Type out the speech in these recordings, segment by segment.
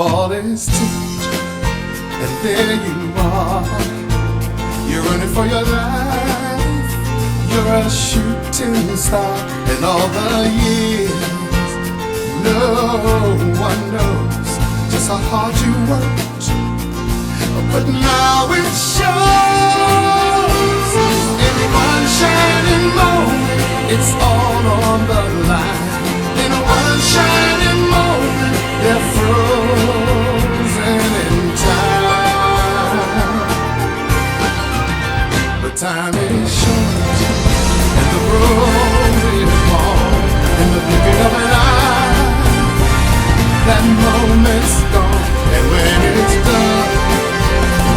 ball is tipped, and there you are. You're running for your life. You're a shooting star. And all the years, no one knows just how hard you worked. But now it shows. In one shining moment, it's all on the line. In one shining moment, they're frozen in time. But time is short, and the road is long. In the blink of an eye, that moment's gone. And when it's done,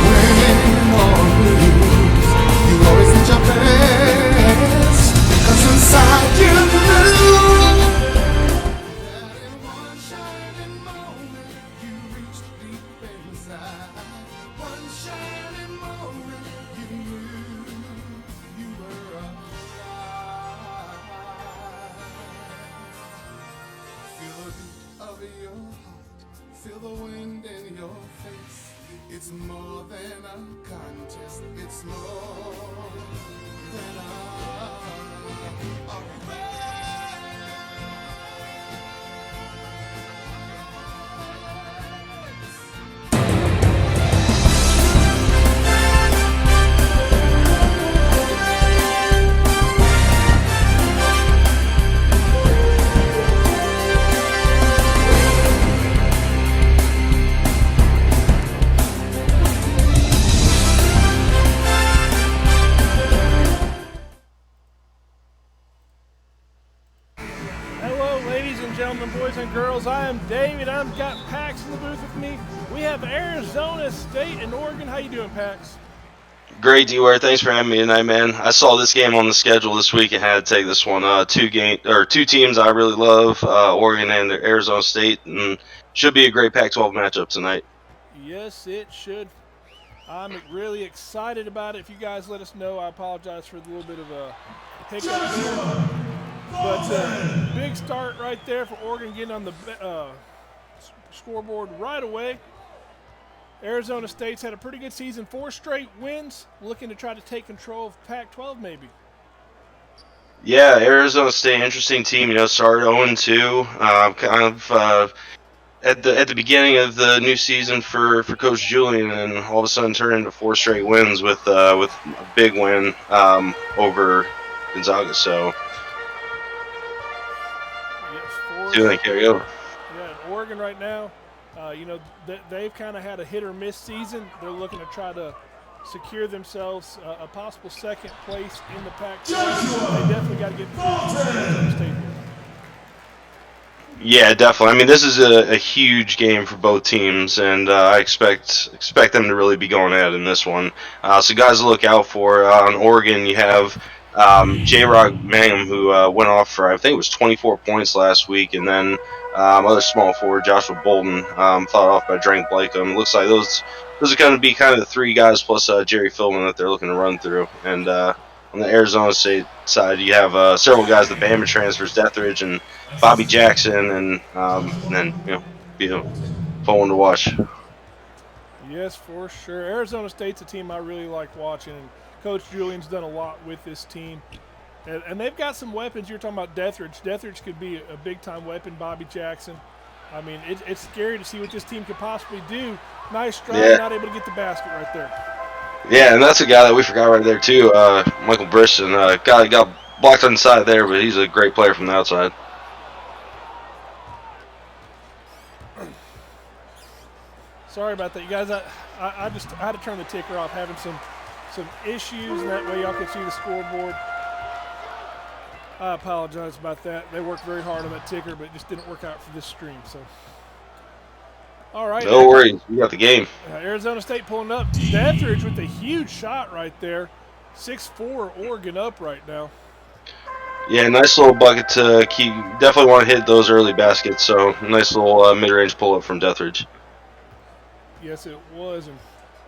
win or lose, you always did your best. 'Cause inside you knew that in one shining moment you reached deep inside. One shining moment you knew you were alive. Feel the beat of your heart, feel the wind in your face. It's more than a contest, it's more than a race. Boys and girls, I am David. I've got Pax in the booth with me. We have Arizona State and Oregon. How you doing, Pax? Great, D-Ware. Thanks for having me tonight, man. I saw this game on the schedule this week and had to take this one. Two teams I really love, Oregon and Arizona State, and should be a great Pac-12 matchup tonight. Yes, it should. I'm really excited about it. If you guys let us know, I apologize for a little bit of a hiccup there. But big start right there for Oregon, getting on the scoreboard right away. Arizona State's had a pretty good season, 4 straight wins, looking to try to take control of Pac-12 maybe. Yeah, Arizona State, interesting team. Started 0-2, at the beginning of the new season for Coach Julian, and all of a sudden turned into 4 straight wins with a big win over Gonzaga. So. Doing carry over. Yeah, and Oregon right now, they've kind of had a hit or miss season. They're looking to try to secure themselves a possible second place in the Pac-12. They definitely got to get through State. Yeah, definitely. I mean, this is a huge game for both teams, and I expect them to really be going at it in this one. So guys to look out for. On Oregon, you have J-Rod Mangum, who went off for, I think it was 24 points last week, and then other small forward, Joshua Bolden, fought off by Drake Blakeham. It looks like those are going to be kind of the 3 guys plus Jerry Philman that they're looking to run through. And on the Arizona State side, you have several guys, the Bama transfers, Deathridge and Bobby Jackson, and then be a fun one to watch. Yes, for sure. Arizona State's a team I really like watching, and Coach Julian's done a lot with this team. And they've got some weapons. You're talking about Deathridge. Deathridge could be a big-time weapon. Bobby Jackson. I mean, it's scary to see what this team could possibly do. Nice stride, not able to get the basket right there. Yeah, and that's a guy that we forgot right there, too, Michael Brisson. Got blocked on the side there, but he's a great player from the outside. Sorry about that, you guys. I had to turn the ticker off, having some issues, and that way y'all can see the scoreboard. I apologize about that. They worked very hard on that ticker, but it just didn't work out for this stream. So, all right. No worries. We got the game. Arizona State pulling up. Deathridge with a huge shot right there. 6'4", Oregon up right now. Yeah, nice little bucket to keep. Definitely want to hit those early baskets. So nice little mid-range pull-up from Deathridge. Yes, it was. And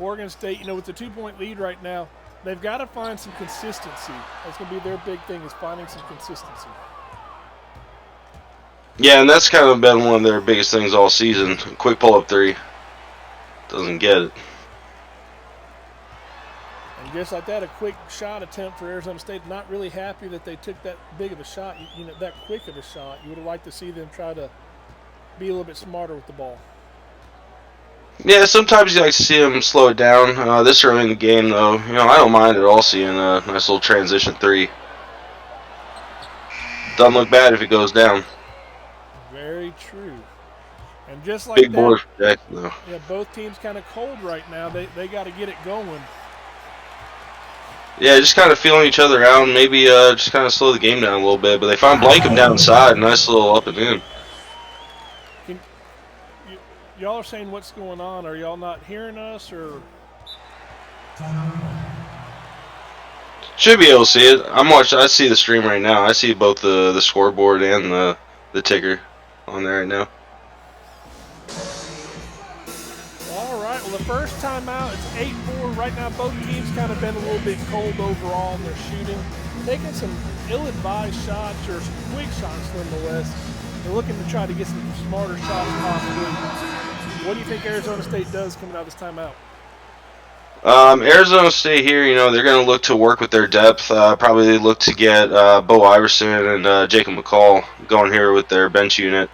Oregon State, with the 2-point lead right now, they've got to find some consistency. That's going to be their big thing, is finding some consistency. Yeah, and that's kind of been one of their biggest things all season. Quick pull-up three. Doesn't get it. And just like that, a quick shot attempt for Arizona State. Not really happy that they took that big of a shot, that quick of a shot. You would have liked to see them try to be a little bit smarter with the ball. Yeah, sometimes you like to see them slow it down. This early in the game, though, I don't mind at all seeing a nice little transition three. Doesn't look bad if it goes down. Very true. And just like Big that, board for Jackson, though. yeah, both teams kind of cold right now. They got to get it going. Yeah, just kind of feeling each other out and maybe just kind of slow the game down a little bit. But they find Blankham downside. Nice little up and in. Y'all are saying what's going on. Are y'all not hearing us or? Should be able to see it. I'm watching. I see the stream right now. I see both the scoreboard and the ticker on there right now. All right. Well, the first time out, it's 8-4 right now. Both teams kind of been a little bit cold overall in their shooting, taking some ill-advised shots or some quick shots nonetheless. They're looking to try to get some smarter shots possibly. What do you think Arizona State does coming out of this timeout? Arizona State here, they're going to look to work with their depth. Probably look to get Bo Iverson and Jacob McCall going here with their bench unit.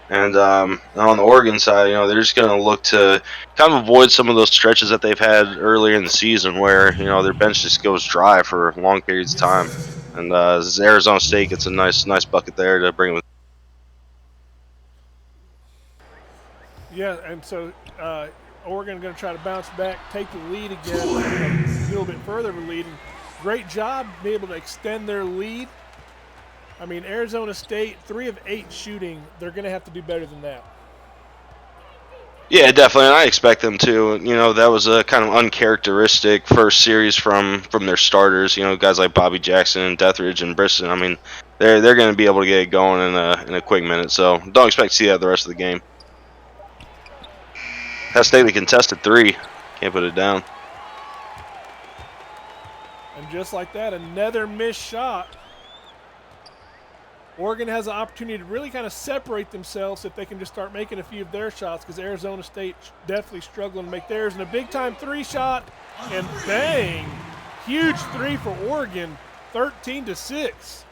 And on the Oregon side, they're just going to look to kind of avoid some of those stretches that they've had earlier in the season where, their bench just goes dry for long periods of time. And Arizona State gets a nice bucket there to bring with. Yeah, and so Oregon going to try to bounce back, take the lead again, a little bit further of a lead. And great job being able to extend their lead. I mean, Arizona State, 3 of 8 shooting. They're going to have to do better than that. Yeah, definitely, and I expect them to. That was a kind of uncharacteristic first series from their starters. Guys like Bobby Jackson, Deathridge, and Briston. I mean, they're going to be able to get it going in a quick minute. So don't expect to see that the rest of the game. Has Staley contested 3. Can't put it down. And just like that, another missed shot. Oregon has an opportunity to really kind of separate themselves if they can just start making a few of their shots, because Arizona State definitely struggling to make theirs. And a big-time 3 shot, and bang! Huge 3 for Oregon, 13-6.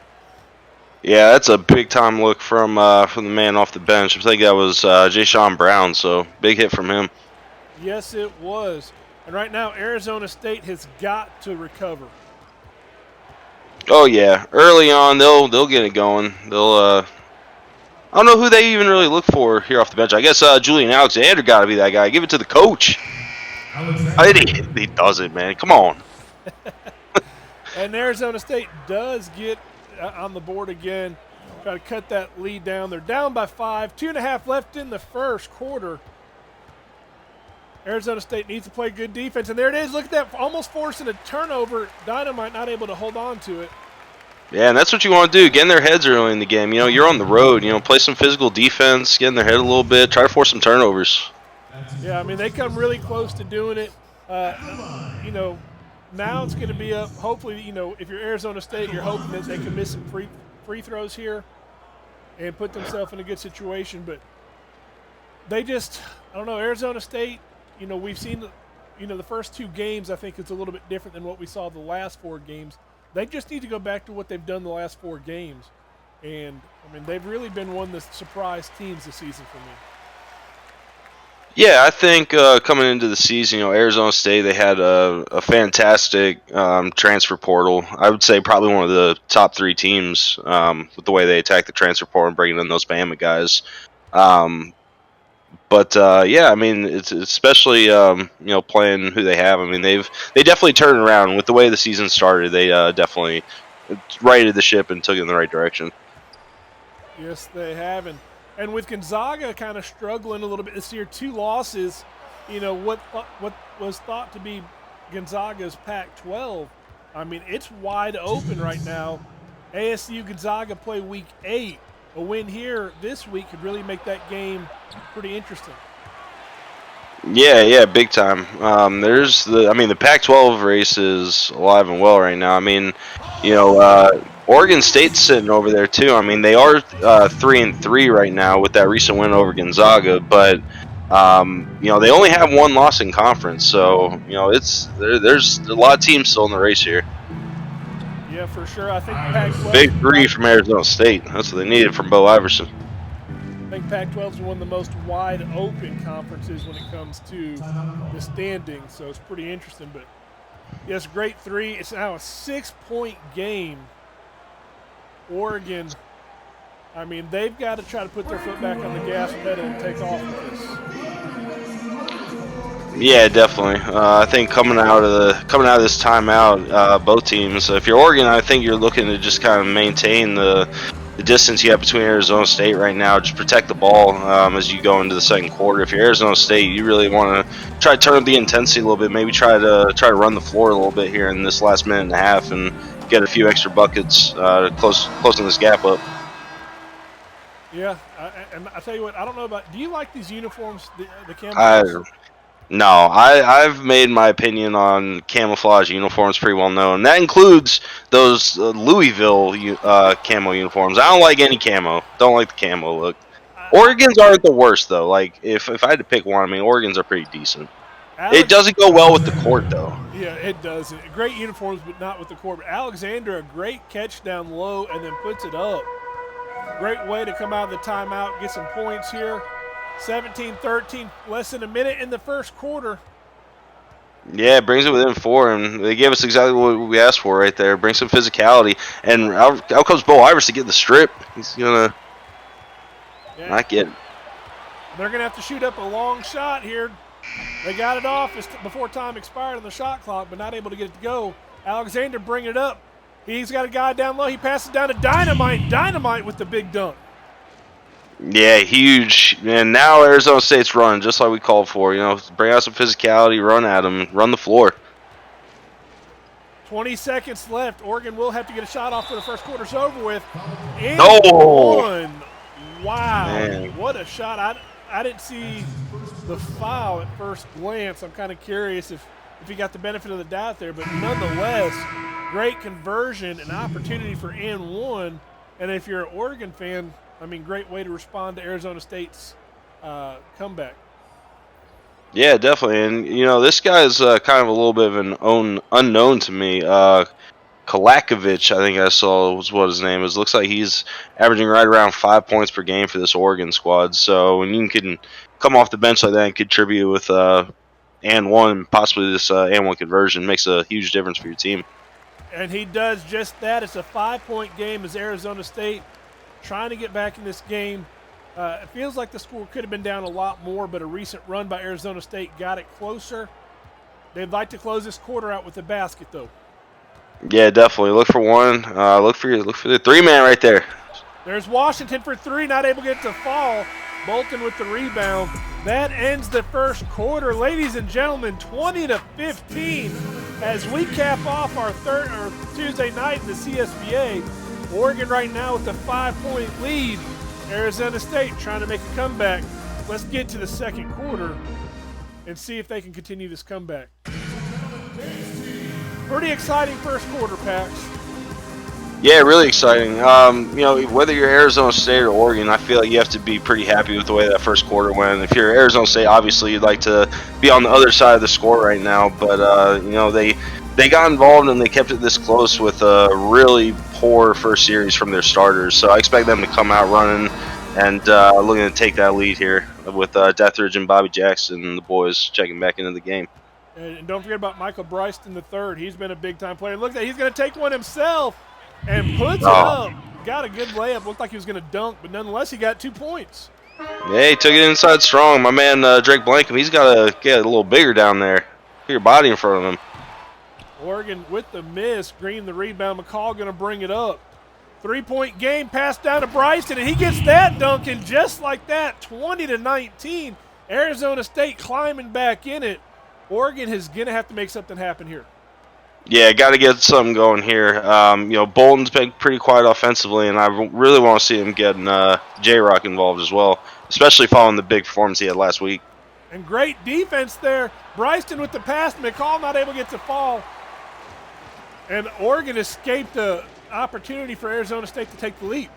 Yeah, that's a big-time look from the man off the bench. I think that was Jay Sean Brown, so big hit from him. Yes, it was. And right now, Arizona State has got to recover. Oh yeah, early on they'll get it going. They'll I don't know who they even really look for here off the bench. I guess Julian Alexander got to be that guy. Give it to the coach. He does it, man. Come on. And Arizona State does get on the board again. Try to cut that lead down. They're down by 5. 2.5 left in the first quarter. Arizona State needs to play good defense. And there it is. Look at that. Almost forcing a turnover. Dynamite not able to hold on to it. Yeah, and that's what you want to do. Get in their heads early in the game. You're on the road. Play some physical defense. Get in their head a little bit. Try to force some turnovers. Yeah, I mean, they come really close to doing it. Now it's going to be up. Hopefully, if you're Arizona State, you're hoping that they can miss some free throws here and put themselves in a good situation. But they just, I don't know, Arizona State, we've seen, the first 2 games, I think it's a little bit different than what we saw the last 4 games. They just need to go back to what they've done the last 4 games. And, I mean, they've really been one of the surprise teams this season for me. Yeah, I think coming into the season, Arizona State, they had a fantastic transfer portal. I would say probably one of the top 3 teams with the way they attack the transfer portal and bringing in those Bama guys. But yeah, I mean, it's especially playing who they have. I mean, they definitely turned around with the way the season started. They definitely righted the ship and took it in the right direction. Yes, they have. And with Gonzaga kind of struggling a little bit this year, 2 losses, what was thought to be Gonzaga's Pac-12, I mean, it's wide open right now. ASU Gonzaga play week 8. A win here this week could really make that game pretty interesting. Yeah, big time. The Pac-12 race is alive and well right now. I mean, Oregon State's sitting over there too. I mean, they are 3-3 right now with that recent win over Gonzaga, but they only have one loss in conference, so there's a lot of teams still in the race here. Yeah, for sure. I think Pac-12. Big three from Arizona State. That's what they needed from Bo Iverson. I think Pac-12 is one of the most wide open conferences when it comes to the standings, so it's pretty interesting. But yes, great three. It's now a 6-point game. Oregon, I mean, they've got to try to put their foot back on the gas pedal and take off with this. Yeah, definitely. I think coming out of this timeout, both teams. If you're Oregon, I think you're looking to just kind of maintain the distance you have between Arizona State right now. Just protect the ball as you go into the second quarter. If you're Arizona State, you really want to try to turn up the intensity a little bit. Maybe try to run the floor a little bit here in this last minute and a half and get a few extra buckets closing this gap up. Yeah, and I tell you what, I don't know about. Do you like these uniforms, the camouflage? No, I've made my opinion on camouflage uniforms pretty well known. That includes those Louisville camo uniforms. I don't like any camo. Don't like the camo look. Oregon's aren't the worst though. Like if I had to pick one, I mean Oregon's are pretty decent. It doesn't go well with the court though. Yeah, it does. Great uniforms, but not with the court. But Alexander, a great catch down low and then puts it up. Great way to come out of the timeout, get some points here. 17-13, less than a minute in the first quarter. Yeah, it brings it within 4, and they gave us exactly what we asked for right there. Bring some physicality, and out comes Bo Iverson to get the strip. He's gonna not get it. They're gonna have to shoot up a long shot here. They got it off before time expired on the shot clock, but not able to get it to go. Alexander bringing it up. He's got a guy down low. He passes down to Dynamite. Dynamite with the big dunk. Yeah, huge. And now Arizona State's running just like we called for. Bring out some physicality, run at them, run the floor. 20 seconds left. Oregon will have to get a shot off for the first quarter's over with. And one. Wow. Man. What a shot. I didn't see the foul at first glance. I'm kind of curious if he got the benefit of the doubt there. But nonetheless, great conversion, an opportunity for and one. And if you're an Oregon fan, I mean, great way to respond to Arizona State's comeback. Yeah, definitely. And, this guy's kind of a little bit of an unknown to me. Kalakovic, I think I saw was what his name is. Looks like he's averaging right around 5 points per game for this Oregon squad. So when you can come off the bench like that and contribute with and one, possibly this and one conversion, makes a huge difference for your team. And he does just that. It's a 5-point game as Arizona State trying to get back in this game. It feels like the score could have been down a lot more, but a recent run by Arizona State got it closer. They'd like to close this quarter out with a basket, though. Yeah, definitely. Look for one. Look for the 3-man right there. There's Washington for 3, not able to get it to fall. Bolton with the rebound. That ends the first quarter. Ladies and gentlemen, 20-15 as we cap off our Tuesday night in the CSBA. Oregon right now with a 5-point lead. Arizona State trying to make a comeback. Let's get to the second quarter and see if they can continue this comeback. Pretty exciting first quarter, Pax. Yeah, really exciting. Whether you're Arizona State or Oregon, I feel like you have to be pretty happy with the way that first quarter went. If you're Arizona State, obviously you'd like to be on the other side of the score right now, but they got involved and they kept it this close with a really poor first series from their starters. So I expect them to come out running and looking to take that lead here with Deathridge and Bobby Jackson and the boys checking back into the game. And don't forget about Michael Bryston III. He's been a big-time player. Look at that. He's going to take one himself and puts it up. Got a good layup. Looked like he was going to dunk, but nonetheless, he got 2 points. Yeah, he took it inside strong. My man Drake Blankham, he's got to get a little bigger down there. Put your body in front of him. Oregon with the miss. Green the rebound. McCall going to bring it up. 3-point game, pass down to Bryston, and he gets that dunk, and just like that, 20-19. Arizona State climbing back in it. Oregon is going to have to make something happen here. Yeah, got to get something going here. Bolton's been pretty quiet offensively, and I really want to see him getting J-Rock involved as well, especially following the big performance he had last week. And great defense there. Bryston with the pass. McCall not able to get to fall. And Oregon escaped a opportunity for Arizona State to take the lead.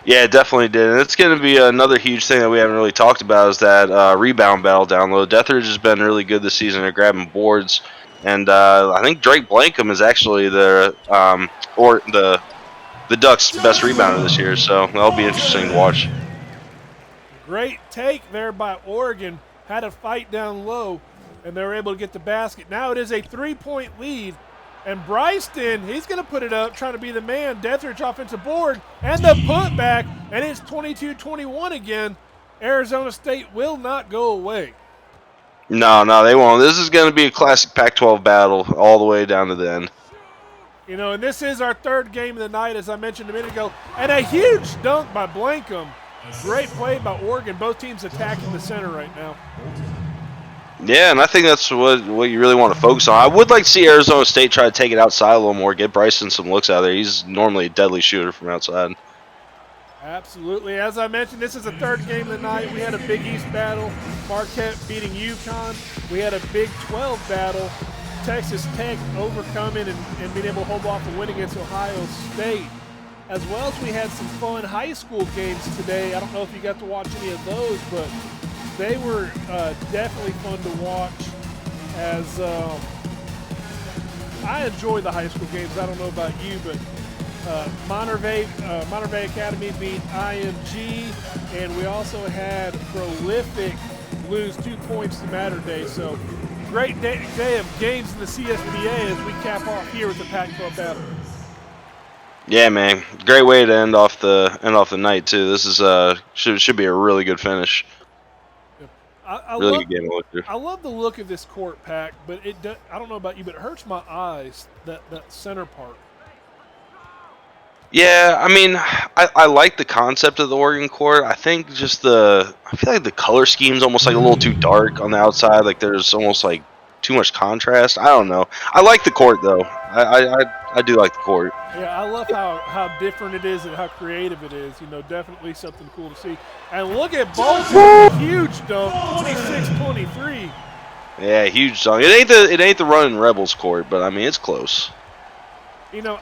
Yeah, it definitely did. And it's going to be another huge thing that we haven't really talked about is that rebound battle down low. Deathridge has been really good this season at grabbing boards, and I think Drake Blankham is actually the Ducks' best rebounder this year. So that'll be interesting to watch. Great take there by Oregon. Had a fight down low, and they were able to get the basket. Now it is a 3-point lead. And Bryston, he's going to put it up, trying to be the man. Deathridge offensive board, and the putback, and it's 22-21 again. Arizona State will not go away. No, they won't. This is going to be a classic Pac-12 battle all the way down to the end. You know, and this is our third game of the night, as I mentioned a minute ago. And a huge dunk by Blankham. Great play by Oregon. Both teams attacking the center right now. Yeah, and I think that's what you really want to focus on. I would like to see Arizona State try to take it outside a little more, get Bryson some looks out there. He's normally a deadly shooter from outside. Absolutely. As I mentioned, this is the third game of the night. We had a Big East battle, Marquette beating UConn. We had a Big 12 battle, Texas Tech overcoming and being able to hold off a win against Ohio State. As well as we had some fun high school games today. I don't know if you got to watch any of those, but they were definitely fun to watch. As I enjoy the high school games. I don't know about you, but Monterey Academy beat IMG, and we also had Prolific lose 2 points to Mater Day. So great day of games in the CSBA as we cap off here with the Pac-12 battle. Yeah, man, great way to end off the night too. This is should be a really good finish. I really love, good game to look through. I love the look of this court, Pack, but I don't know about you, but it hurts my eyes, that center part. Yeah, I mean, I like the concept of the Oregon court. I think I feel like the color scheme's almost like a little too dark on the outside. Like there's almost like too much contrast. I don't know. I like the court though. I do like the court. Yeah, I love how different it is and how creative it is. You know, definitely something cool to see. And look at Bolton, huge dunk, 26-23. Yeah, huge dunk. It ain't the running Rebels court, but I mean it's close. You know,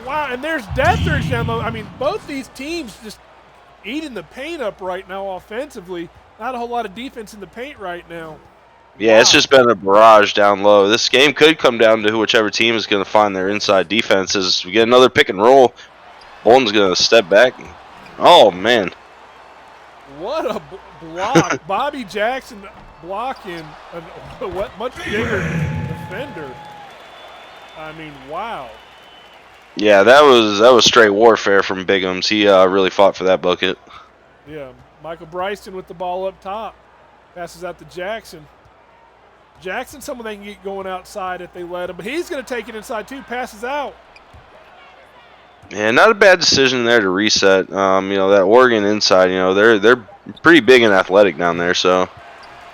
wow, and there's Deathridge down low. I mean, both these teams just eating the paint up right now offensively. Not a whole lot of defense in the paint right now. Yeah, Wow. It's just been a barrage down low. This game could come down to whichever team is going to find their inside defenses. We get another pick and roll. Bolton's going to step back. Oh, man. What a block. Bobby Jackson blocking a much bigger defender. I mean, wow. Yeah, that was straight warfare from Bigums. He really fought for that bucket. Yeah, Michael Bryston with the ball up top. Passes out to Jackson. Jackson, someone they can get going outside if they let him, but he's going to take it inside too. Passes out. Yeah, not a bad decision there to reset. You know, that Oregon inside, you know, they're pretty big and athletic down there, so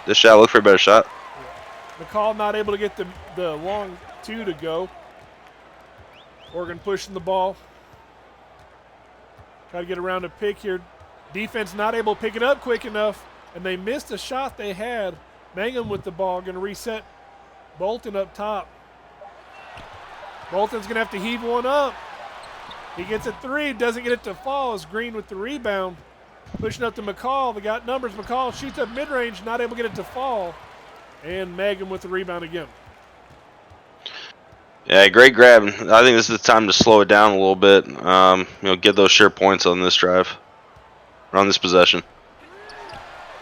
this shot looked for a better shot. McCall not able to get the long two to go. Oregon pushing the ball. Try to get around a pick here. Defense not able to pick it up quick enough, and they missed a shot they had. Mangum with the ball, going to reset Bolton up top. Bolton's going to have to heave one up. He gets a three, doesn't get it to fall. As Green with the rebound. Pushing up to McCall. They got numbers. McCall shoots up mid-range, not able to get it to fall. And Mangum with the rebound again. Yeah, great grab. I think this is the time to slow it down a little bit. You know, get those sure points on this drive, or on this possession.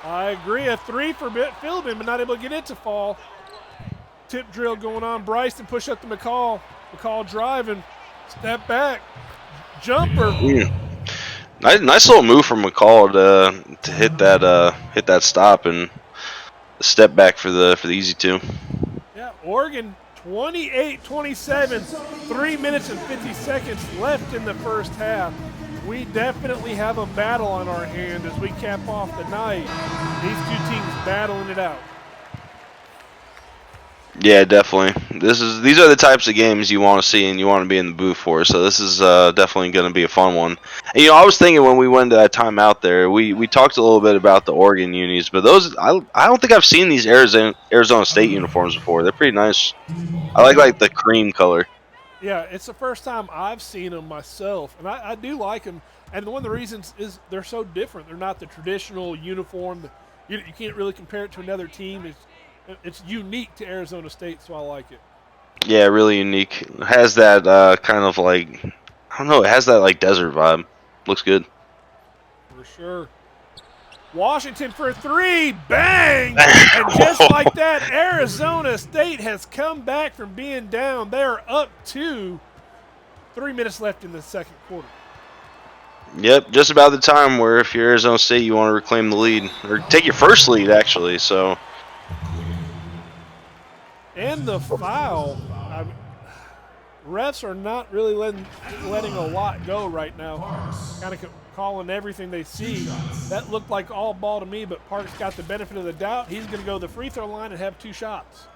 I agree. A three for Philbin, but not able to get it to fall. Tip drill going on. Bryson push up to McCall. McCall driving. Step back. Jumper. Nice little move from McCall to hit that stop and step back for the easy two. Yeah, Oregon 28-27. 3 minutes and 50 seconds left in the first half. We definitely have a battle on our hand as we cap off the night. These two teams battling it out. Yeah, definitely. These are the types of games you want to see and you want to be in the booth for. So this is definitely going to be a fun one. And you know, I was thinking when we went to that timeout there, we talked a little bit about the Oregon unis, but those I don't think I've seen these Arizona State uniforms before. They're pretty nice. I like the cream color. Yeah, it's the first time I've seen them myself, and I do like them. And one of the reasons is they're so different. They're not the traditional uniform. You can't really compare it to another team. It's unique to Arizona State, so I like it. Yeah, really unique. Has that kind of like, I don't know, it has that like desert vibe. Looks good. For sure. Washington for three, bang! And just like that, Arizona State has come back from being down. They are up 2. 3 minutes left in the second quarter. Yep, just about the time where if you're Arizona State, you want to reclaim the lead or take your first lead actually. So. And the foul. Refs are not really letting a lot go right now. Kind of calling everything they see. That looked like all ball to me, but Parks got the benefit of the doubt. He's going to go to the free throw line and have 2 shots.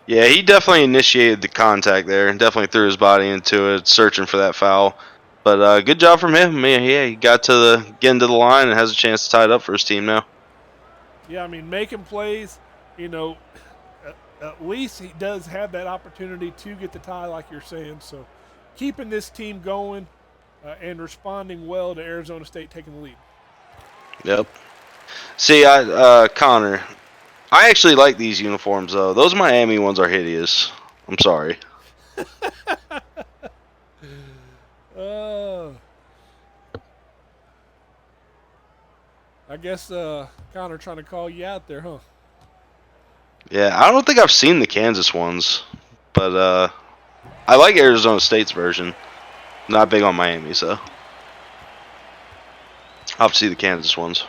Yeah, he definitely initiated the contact there and definitely threw his body into it, searching for that foul. But good job from him. Man, yeah, he got to get into the line and has a chance to tie it up for his team now. Yeah, I mean, making plays, at least he does have that opportunity to get the tie, like you're saying. So keeping this team going and responding well to Arizona State taking the lead. Yep. See, Connor, I actually like these uniforms, though. Those Miami ones are hideous. I'm sorry. I guess Connor trying to call you out there, huh? Yeah, I don't think I've seen the Kansas ones, but I like Arizona State's version. Not big on Miami, so I'll have to see the Kansas ones.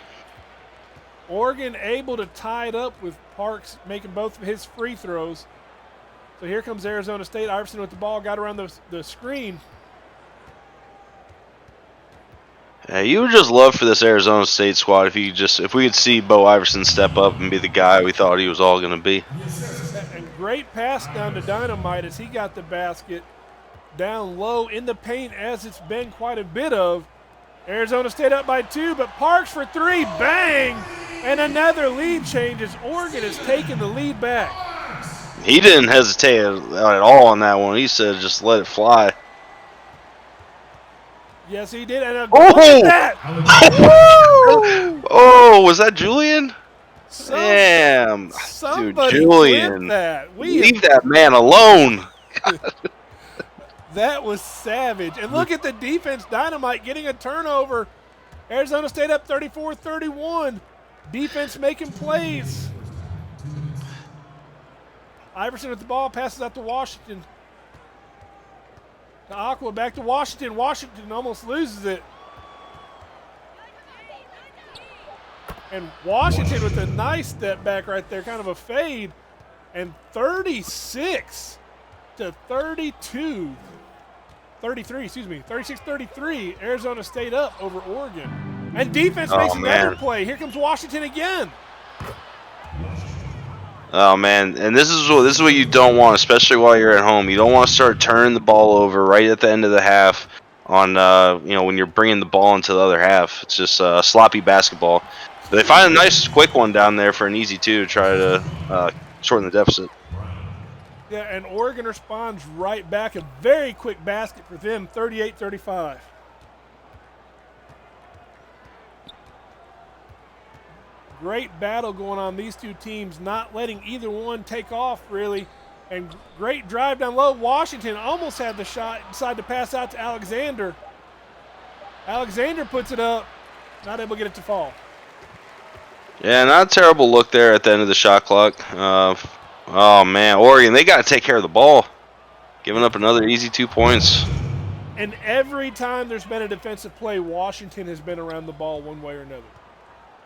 Oregon able to tie it up with Parks making both of his free throws. So here comes Arizona State. Iverson with the ball, got around the screen. Yeah, you would just love for this Arizona State squad if we could see Bo Iverson step up and be the guy we thought he was all going to be. And great pass down to Dynamite as he got the basket down low in the paint, as it's been quite a bit of. Arizona State up by 2, but Parks for 3, bang! And another lead change as Oregon has taken the lead back. He didn't hesitate at all on that one. He said just let it fly. Yes, he did. And look at that! Oh, was that Julian? Damn. Somebody Dude, Julian. That. Leave that man alone. That was savage. And look at the defense. Dynamite getting a turnover. Arizona State up 34-31. Defense making plays. Iverson with the ball, passes out to Washington. To Aqua, back to Washington. Washington almost loses it. And Washington with a nice step back right there, kind of a fade. And 36 to 32. 33, excuse me. 36-33. Arizona State up over Oregon. And defense makes another play. Here comes Washington again. Oh man, and this is what you don't want, especially while you're at home. You don't want to start turning the ball over right at the end of the half. On when you're bringing the ball into the other half, it's just sloppy basketball. But they find a nice quick one down there for an easy 2 to try to shorten the deficit. Yeah, and Oregon responds right back. A very quick basket for them, 38-35. Great battle going on, these two teams, not letting either one take off, really. And great drive down low. Washington almost had the shot, decided to pass out to Alexander. Alexander puts it up, not able to get it to fall. Yeah, not a terrible look there at the end of the shot clock. Oh, man, Oregon, they got to take care of the ball. Giving up another easy 2 points. And every time there's been a defensive play, Washington has been around the ball one way or another.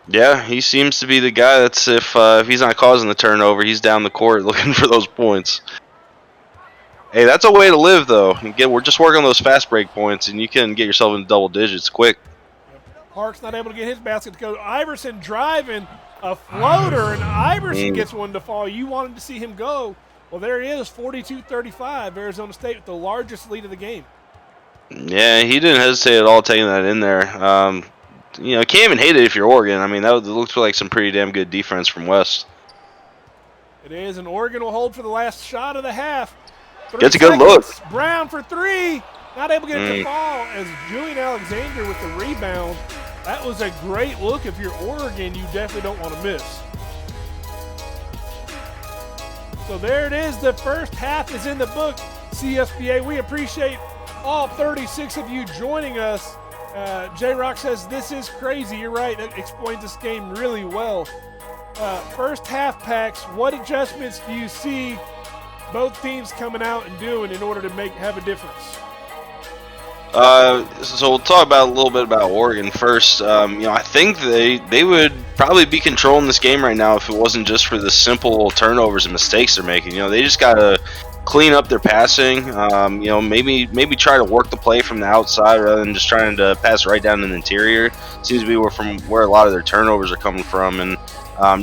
Yeah, he seems to be the guy that's, if he's not causing the turnover, he's down the court looking for those points. Hey, that's a way to live, though. Again, we're just working on those fast break points, and you can get yourself into double digits quick. Parks not able to get his basket to go. Iverson driving a floater, and Iverson gets one to fall. You wanted to see him go. Well, there he is, 42-35, Arizona State with the largest lead of the game. Yeah, he didn't hesitate at all taking that in there. Can't even hate it if you're Oregon. I mean, that looked like some pretty damn good defense from West. It is, and Oregon will hold for the last shot of the half. 3 Gets a good look. seconds. Brown for 3. Not able to get it to fall as Julian Alexander with the rebound. That was a great look. If you're Oregon, you definitely don't want to miss. So there it is. The first half is in the book. CSBA, we appreciate all 36 of you joining us. J-Rock says, this is crazy. You're right. That explains this game really well. First half packs, what adjustments do you see both teams coming out and doing in order to have a difference? So we'll talk about a little bit about Oregon first. I think they would probably be controlling this game right now if it wasn't just for the simple turnovers and mistakes they're making. They just gotta clean up their passing. Maybe try to work the play from the outside rather than just trying to pass right down in the interior. Seems to be where a lot of their turnovers are coming from, and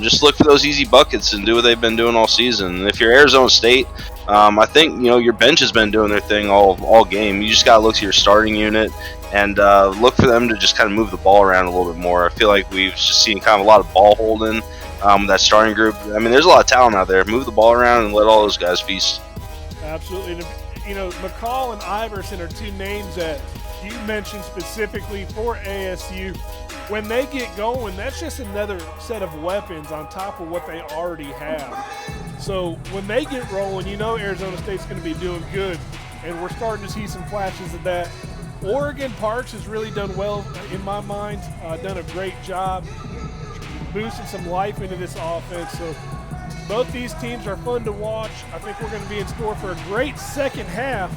just look for those easy buckets and do what they've been doing all season. And if you're Arizona State, I think your bench has been doing their thing all game. You just got to look to your starting unit and look for them to just kind of move the ball around a little bit more. I feel like we've just seen kind of a lot of ball holding that starting group. I mean, there's a lot of talent out there. Move the ball around and let all those guys feast. Absolutely. McCall and Iverson are 2 names that you mentioned specifically for ASU. When they get going, that's just another set of weapons on top of what they already have. So when they get rolling, Arizona State's going to be doing good, and we're starting to see some flashes of that. Oregon Parks has really done well in my mind, done a great job boosting some life into this offense. So both these teams are fun to watch. I think we're going to be in store for a great second half.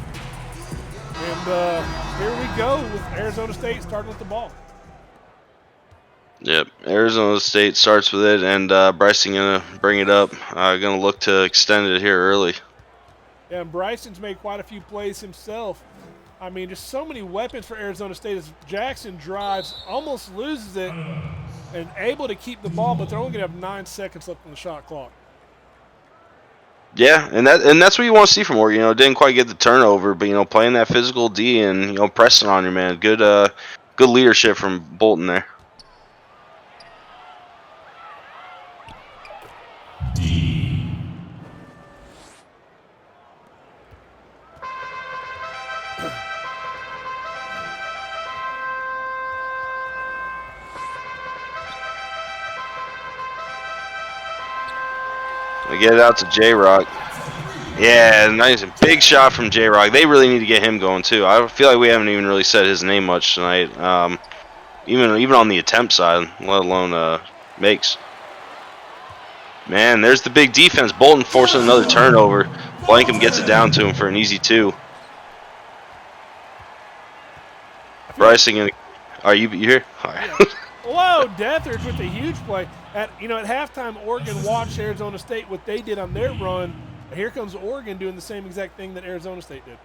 And here we go with Arizona State starting with the ball. Yep, Arizona State starts with it, and Bryson going to bring it up. Going to look to extend it here early. Yeah, and Bryson's made quite a few plays himself. I mean, just so many weapons for Arizona State as Jackson drives, almost loses it, and able to keep the ball, but they're only going to have 9 seconds left on the shot clock. Yeah, and that's what you want to see from Oregon. Didn't quite get the turnover, but playing that physical D and pressing on you, man. Good leadership from Bolton there. We get it out to J-Rock. Yeah, nice. Big shot from J-Rock. They really need to get him going, too. I feel like we haven't even really said his name much tonight, even on the attempt side, let alone makes. Man, there's the big defense. Bolton forcing another turnover. Blankham gets it down to him for an easy 2. Bryson, are you here? All right. Whoa, Deathridge with a huge play. At halftime, Oregon watched Arizona State, what they did on their run. Here comes Oregon doing the same exact thing that Arizona State did.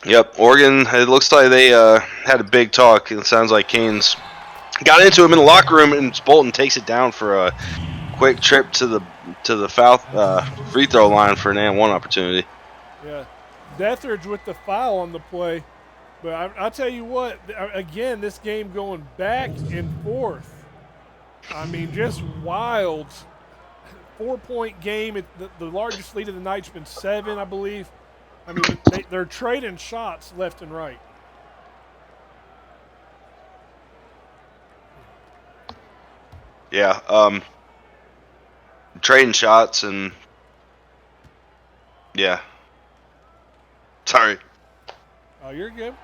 Yep, Oregon, it looks like they had a big talk. It sounds like Canes got into him in the locker room, and Bolton takes it down for a quick trip to the foul free throw line for an and-1 opportunity. Yeah, Deathridge with the foul on the play. But I'll tell you what, again, this game going back and forth. I mean, just wild. 4-point game. The largest lead of the night's been 7, I believe. I mean, they're trading shots left and right. Yeah, trading shots and yeah. Sorry. Oh, you're good.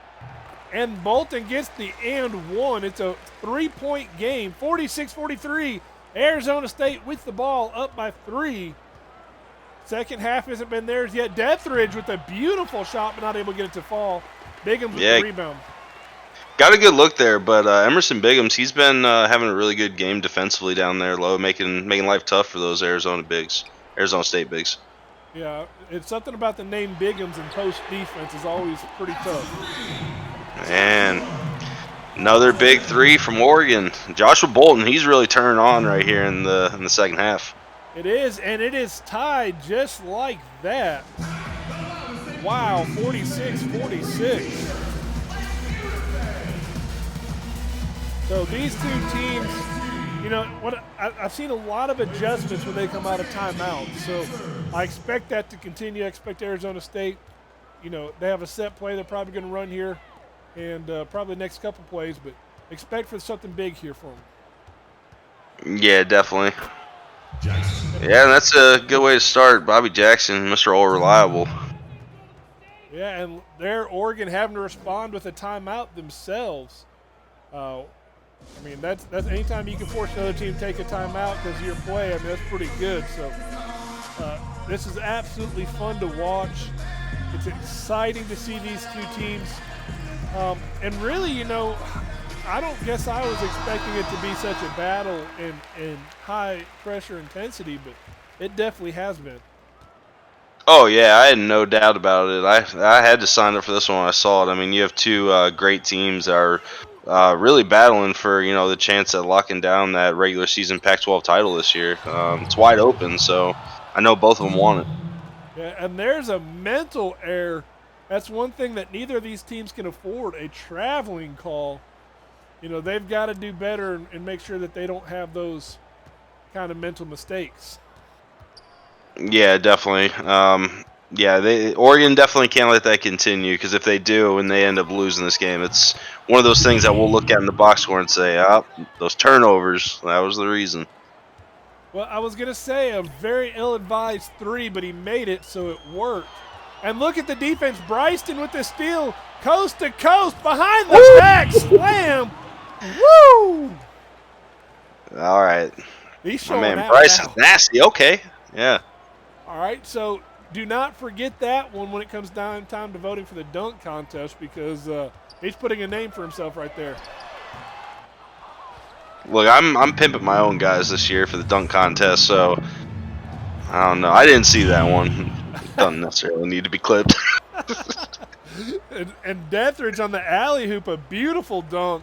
And Bolton gets the and 1. It's a 3-point game, 46-43. Arizona State with the ball up by 3. Second half hasn't been theirs yet. Deathridge with a beautiful shot, but not able to get it to fall. Bigums with the rebound. Got a good look there, but Emerson Bigums, he's been having a really good game defensively down there low, making life tough for those Arizona State bigs. Yeah, it's something about the name Bigums in post defense is always pretty tough. And another big 3 from Oregon. Joshua Bolton, he's really turning on right here in the second half. It is, and it is tied just like that. Wow, 46-46. So these two teams You know what? I've seen a lot of adjustments when they come out of timeout, so I expect that to continue. I expect Arizona State. You know, they have a set play they're probably going to run here, and probably the next couple plays, but expect for something big here for them. Yeah, definitely. Yeah, that's a good way to start. Bobby Jackson, Mr. All Reliable. Yeah, and there Oregon having to respond with a timeout themselves. I mean, that's anytime you can force another team to take a timeout because of your play. I mean, that's pretty good. So this is absolutely fun to watch. It's exciting to see these two teams. And really, you know, I don't guess I was expecting it to be such a battle in high pressure intensity, but it definitely has been. Oh yeah, I had no doubt about it. I had to sign up for this one when I saw it. I mean, you have two great teams that are really battling for the chance at locking down that regular season Pac-12 title this year. It's wide open, so I know both of them want it. Yeah, and there's a mental error. That's one thing that neither of these teams can afford, a traveling call. You know, they've got to do better and make sure that they don't have those kind of mental mistakes. Yeah, definitely. Oregon definitely can't let that continue because if they do and they end up losing this game, it's one of those things that we'll look at in the box score and say, "Oh, those turnovers, that was the reason." Well, I was going to say a very ill-advised three, but he made it, so it worked. And look at the defense. Bryston with the steal, coast to coast, behind the back, slam. Woo! All right. He's showing Man, out Bryce now. is nasty. Okay. Yeah. All right, so do not forget that one when it comes down time to voting for the dunk contest because he's putting a name for himself right there. Look, I'm pimping my own guys this year for the dunk contest, so I don't know. I didn't see that one. It doesn't necessarily need to be clipped. And Deathridge on the alley hoop, a beautiful dunk.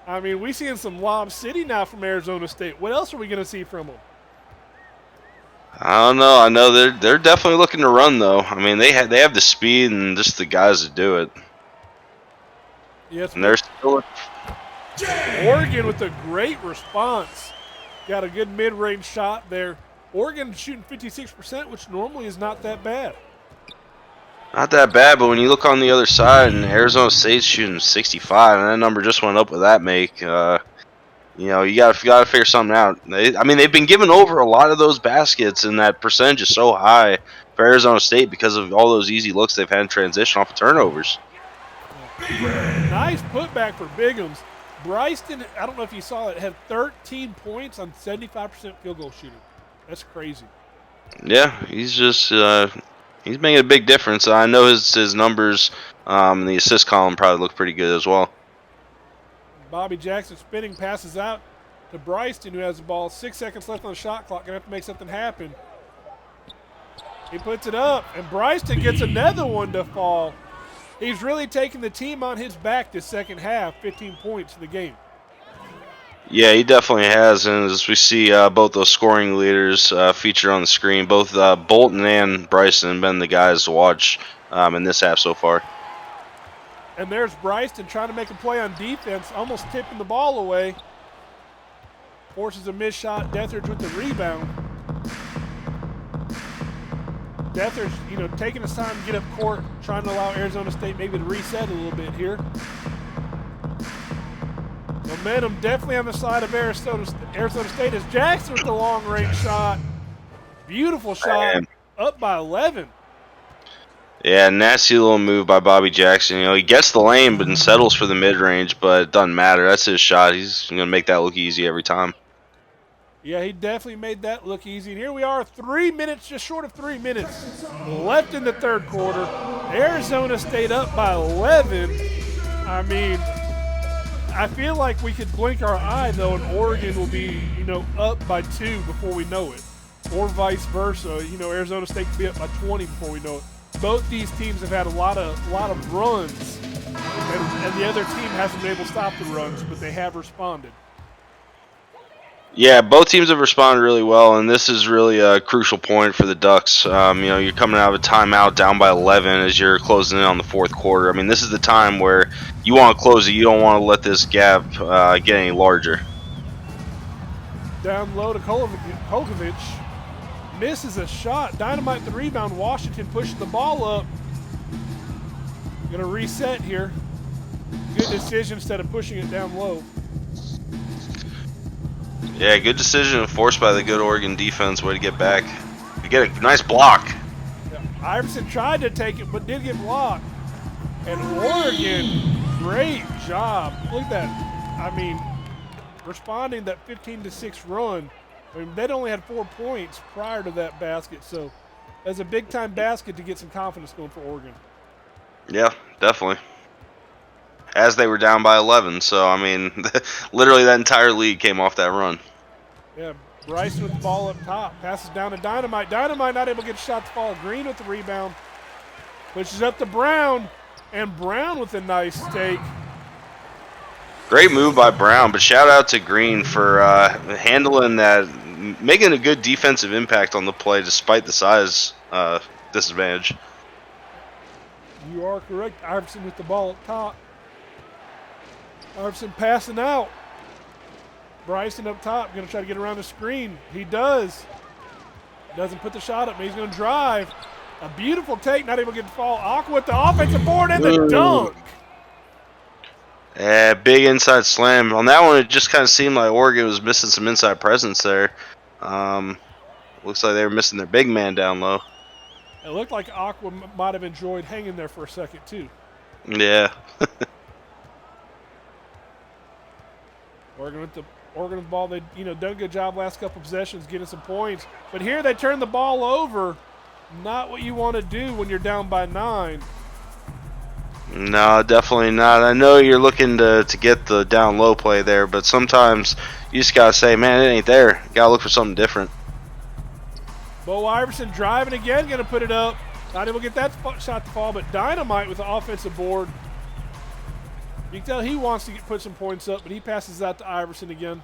I mean, we're seeing some Lob City now from Arizona State. What else are we going to see from them? I don't know. I know they're definitely looking to run though. I mean, they have the speed and just the guys to do it. Yes, And they're still Oregon with a great response. Got a good mid-range shot there. Oregon shooting 56%, which normally is not that bad. not that bad, but when you look on the other side and Arizona State's shooting 65, and that number just went up with that make. You gotta figure something out. They've been giving over a lot of those baskets, and that percentage is so high for Arizona State because of all those easy looks they've had in transition off of turnovers. Nice putback for Bigums. Bryston, I don't know if you saw it, had 13 points on 75% field goal shooting. That's crazy. Yeah, he's just he's making a big difference. I know his numbers in the assist column probably look pretty good as well. Bobby Jackson spinning, passes out to Bryston, who has the ball. 6 seconds left on the shot clock. Gonna have to make something happen. He puts it up, and Bryston gets another one to fall. He's really taking the team on his back this second half. 15 points in the game. Yeah, he definitely has, and as we see both those scoring leaders featured on the screen, both Bolton and Bryson have been the guys to watch in this half so far. And there's Bryston trying to make a play on defense, almost tipping the ball away. Forces a missed shot. Deathridge with the rebound. Deathridge, taking his time to get up court, trying to allow Arizona State maybe to reset a little bit here. Momentum definitely on the side of Arizona State as Jackson with the long-range shot. Beautiful shot, up by 11. Yeah, nasty little move by Bobby Jackson. He gets the lane but settles for the mid-range, but it doesn't matter. That's his shot. He's going to make that look easy every time. Yeah, he definitely made that look easy. And here we are, 3 minutes, just short of 3 minutes left in the third quarter. Arizona State up by 11. I mean, I feel like we could blink our eye, though, and Oregon will be, up by 2 before we know it. Or vice versa. Arizona State could be up by 20 before we know it. Both these teams have had a lot of runs, and the other team hasn't been able to stop the runs, but they have responded. Yeah, both teams have responded really well, and this is really a crucial point for the Ducks. You're coming out of a timeout down by 11 as you're closing in on the fourth quarter. I mean, this is the time where you want to close it. You don't want to let this gap get any larger. Down low to Kolkovic. Misses a shot. Dynamite the rebound. Washington pushing the ball up. Going to reset here. Good decision instead of pushing it down low. Yeah, good decision forced by the good Oregon defense. Way to get back. You get a nice block. Yeah. Iverson tried to take it, but did get blocked. And Oregon, great job. Look at that. I mean, responding to that 15-6 run. I mean, they'd only had 4 points prior to that basket, so that's a big-time basket to get some confidence going for Oregon. Yeah, definitely. As they were down by 11, so, I mean, literally that entire league came off that run. Yeah, Bryson with the ball up top. Passes down to Dynamite. Dynamite not able to get a shot to fall. Green with the rebound. Pushes up to Brown. And Brown with a nice stake. Great move by Brown, but shout out to Green for handling that, making a good defensive impact on the play despite the size disadvantage. You are correct. Iverson with the ball up top. Iverson passing out. Bryson up top, going to try to get around the screen. He does. Doesn't put the shot up, but he's going to drive. A beautiful take, not able to get the fall. Aqua with the offensive board and the dunk. Yeah, big inside slam. On that one, it just kind of seemed like Oregon was missing some inside presence there. Looks like they were missing their big man down low. It looked like Aqua might have enjoyed hanging there for a second, too. Yeah. Oregon with the ball, they done a good job last couple possessions getting some points. But here they turn the ball over. Not what you want to do when you're down by 9. No, definitely not. I know you're looking to get the down low play there, but sometimes you just got to say, man, it ain't there. Got to look for something different. Bo Iverson driving again, going to put it up. Not able to get that shot to fall, but Dynamite with the offensive board. You can tell he wants to put some points up, but he passes out to Iverson again.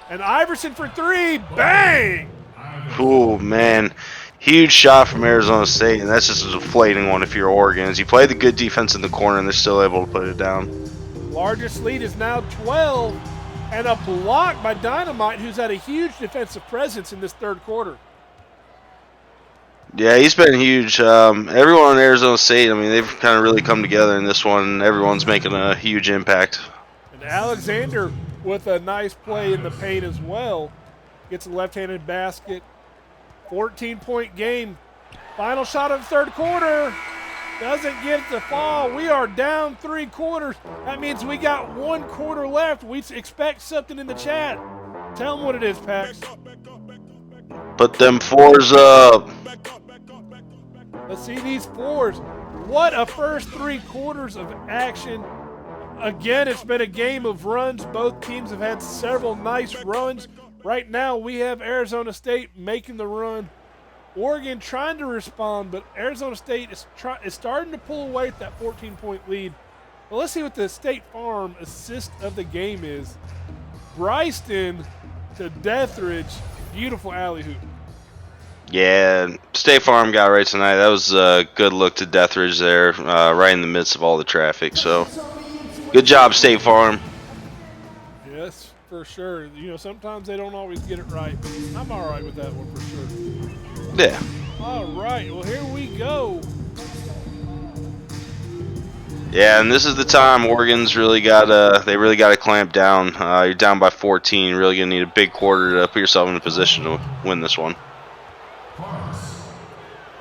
And Iverson for 3. Bang! Oh, man. Huge shot from Arizona State, and that's just a deflating one if you're Oregon. As you play the good defense in the corner, and they're still able to put it down. Largest lead is now 12, and a block by Dynamite, who's had a huge defensive presence in this third quarter. Yeah, he's been huge. Everyone in Arizona State, I mean, they've kind of really come together in this one, and everyone's making a huge impact. And Alexander with a nice play in the paint as well. Gets a left-handed basket. 14-point game. Final shot of the third quarter. Doesn't get the fall. We are down 3 quarters. That means we got 1 quarter left. We expect something in the chat. Tell them what it is, Pax. Put them 4s up. Let's see these 4s. What a first 3 quarters of action. Again, it's been a game of runs. Both teams have had several nice runs. Right now, we have Arizona State making the run. Oregon trying to respond, but Arizona State is starting to pull away at that 14-point lead. Well, let's see what the State Farm assist of the game is. Bryson to Deathridge. Beautiful alley-hoop. Yeah, State Farm got right tonight. That was a good look to Deathridge there, right in the midst of all the traffic. So, good job, State Farm. Yes, for sure. Sometimes they don't always get it right. I'm all right with that one for sure. Yeah. All right, well, here we go. Yeah, and this is the time Oregon's really got to clamp down. You're down by 14. You're really going to need a big quarter to put yourself in a position to win this one.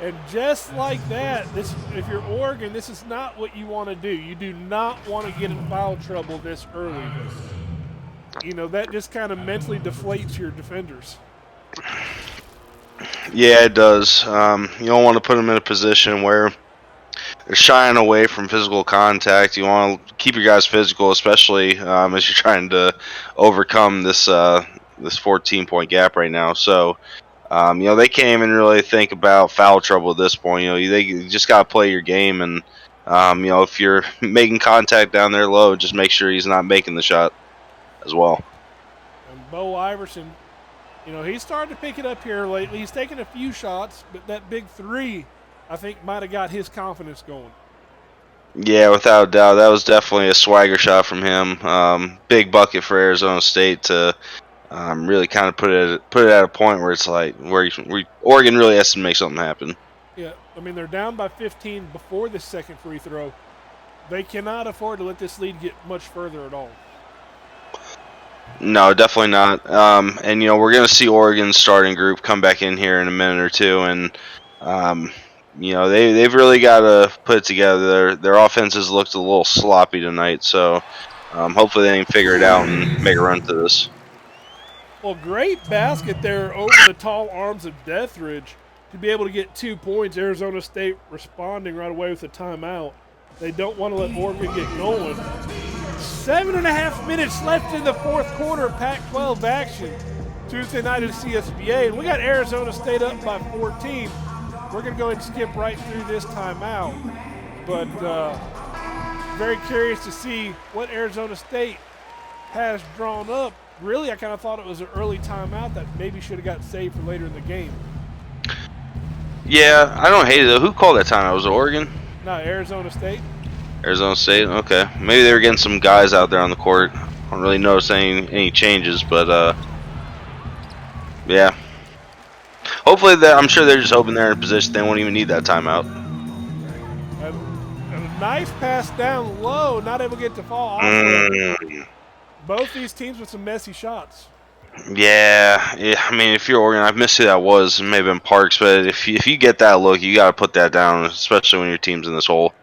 And just like that, if you're Oregon, this is not what you want to do. You do not want to get in foul trouble this early. That just kind of mentally deflates your defenders. Yeah, it does. You don't want to put them in a position where they're shying away from physical contact. You want to keep your guys physical, especially as you're trying to overcome this 14-point gap right now. So, they can't even really think about foul trouble at this point. They just got to play your game, and if you're making contact down there low, just make sure he's not making the shot as well. And Bo Iverson, he's starting to pick it up here lately. He's taken a few shots, but that big 3, I think, might have got his confidence going. Yeah, without a doubt. That was definitely a swagger shot from him. Big bucket for Arizona State to really kind of put it at a point where it's like Oregon really has to make something happen. Yeah, I mean, they're down by 15 before the second free throw. They cannot afford to let this lead get much further at all. No, definitely not. And we're going to see Oregon's starting group come back in here in a minute or two, and they've really got to put it together. Their offenses looked a little sloppy tonight, so hopefully they can figure it out and make a run to this. Well, great basket there over the tall arms of Deathridge to be able to get 2 points. Arizona State responding right away with a timeout. They don't want to let Oregon get going. 7.5 minutes left in the fourth quarter of Pac-12 action. Tuesday night at CSBA, and we got Arizona State up by 14. We're going to go ahead and skip right through this timeout. But very curious to see what Arizona State has drawn up. Really, I kind of thought it was an early timeout that maybe should have got saved for later in the game. Yeah, I don't hate it though. Who called that timeout? Was it Oregon? No, Arizona State. Arizona State. Okay, maybe they were getting some guys out there on the court. I don't really notice any changes, but yeah. Hopefully, I'm sure they're just hoping they're in a position they won't even need that timeout. A nice pass down low, not able to get to fall off. Both these teams with some messy shots. Yeah. I mean, if you're Oregon, I've missed who that was. It may have been Parks, but if you get that look, you got to put that down, especially when your team's in this hole.